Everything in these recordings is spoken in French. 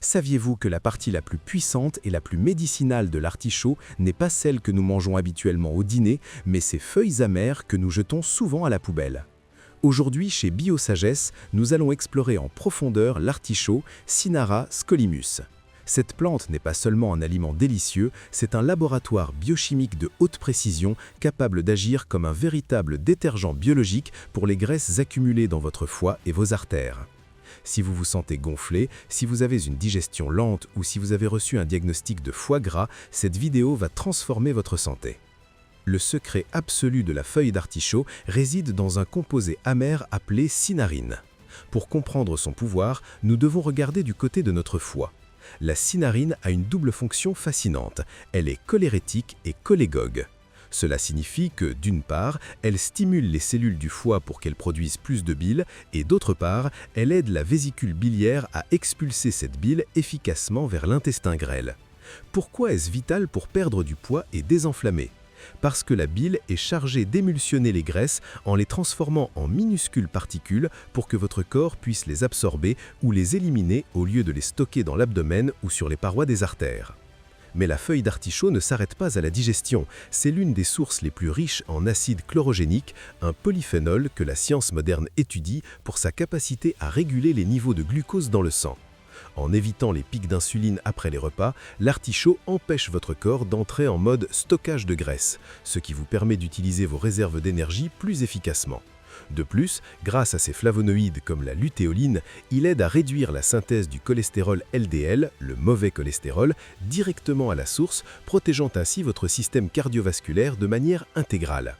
Saviez-vous que la partie la plus puissante et la plus médicinale de l'artichaut n'est pas celle que nous mangeons habituellement au dîner, mais ses feuilles amères que nous jetons souvent à la poubelle? Aujourd'hui, chez Biosagesse, nous allons explorer en profondeur l'artichaut Cynara scolymus. Cette plante n'est pas seulement un aliment délicieux, c'est un laboratoire biochimique de haute précision capable d'agir comme un véritable détergent biologique pour les graisses accumulées dans votre foie et vos artères. Si vous vous sentez gonflé, si vous avez une digestion lente ou si vous avez reçu un diagnostic de foie gras, cette vidéo va transformer votre santé. Le secret absolu de la feuille d'artichaut réside dans un composé amer appelé cynarine. Pour comprendre son pouvoir, nous devons regarder du côté de notre foie. La cynarine a une double fonction fascinante. Elle est cholérétique et cholégogue. Cela signifie que, d'une part, elle stimule les cellules du foie pour qu'elles produisent plus de bile, et d'autre part, elle aide la vésicule biliaire à expulser cette bile efficacement vers l'intestin grêle. Pourquoi est-ce vital pour perdre du poids et désenflammer? Parce que la bile est chargée d'émulsionner les graisses en les transformant en minuscules particules pour que votre corps puisse les absorber ou les éliminer au lieu de les stocker dans l'abdomen ou sur les parois des artères. Mais la feuille d'artichaut ne s'arrête pas à la digestion. C'est l'une des sources les plus riches en acide chlorogénique, un polyphénol que la science moderne étudie pour sa capacité à réguler les niveaux de glucose dans le sang. En évitant les pics d'insuline après les repas, l'artichaut empêche votre corps d'entrer en mode stockage de graisse, ce qui vous permet d'utiliser vos réserves d'énergie plus efficacement. De plus, grâce à ses flavonoïdes comme la lutéoline, il aide à réduire la synthèse du cholestérol LDL, le mauvais cholestérol, directement à la source, protégeant ainsi votre système cardiovasculaire de manière intégrale.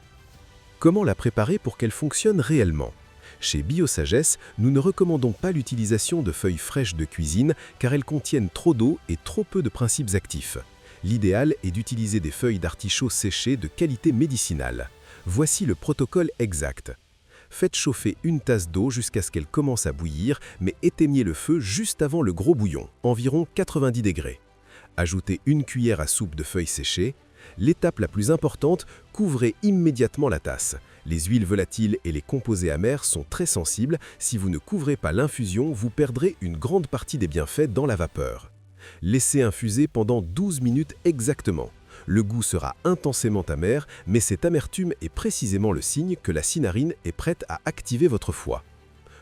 Comment la préparer pour qu'elle fonctionne réellement? Chez Biosagesse, nous ne recommandons pas l'utilisation de feuilles fraîches de cuisine car elles contiennent trop d'eau et trop peu de principes actifs. L'idéal est d'utiliser des feuilles d'artichaut séchées de qualité médicinale. Voici le protocole exact. Faites chauffer une tasse d'eau jusqu'à ce qu'elle commence à bouillir, mais éteignez le feu juste avant le gros bouillon, environ 90 degrés. Ajoutez une cuillère à soupe de feuilles séchées. L'étape la plus importante, couvrez immédiatement la tasse. Les huiles volatiles et les composés amers sont très sensibles. Si vous ne couvrez pas l'infusion, vous perdrez une grande partie des bienfaits dans la vapeur. Laissez infuser pendant 12 minutes exactement. Le goût sera intensément amer, mais cette amertume est précisément le signe que la cynarine est prête à activer votre foie.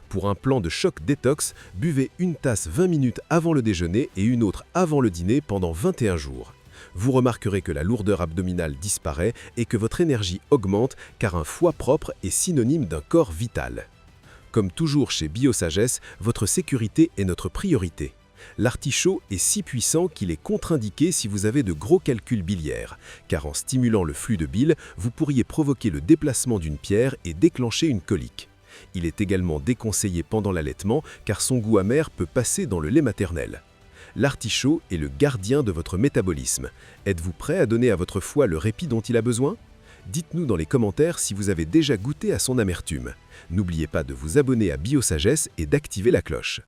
Pour un plan de choc détox, buvez une tasse 20 minutes avant le déjeuner et une autre avant le dîner pendant 21 jours. Vous remarquerez que la lourdeur abdominale disparaît et que votre énergie augmente car un foie propre est synonyme d'un corps vital. Comme toujours chez Biosagesse, votre sécurité est notre priorité. L'artichaut est si puissant qu'il est contre-indiqué si vous avez de gros calculs biliaires, car en stimulant le flux de bile, vous pourriez provoquer le déplacement d'une pierre et déclencher une colique. Il est également déconseillé pendant l'allaitement car son goût amer peut passer dans le lait maternel. L'artichaut est le gardien de votre métabolisme. Êtes-vous prêt à donner à votre foie le répit dont il a besoin? Dites-nous dans les commentaires si vous avez déjà goûté à son amertume. N'oubliez pas de vous abonner à Biosagesse et d'activer la cloche.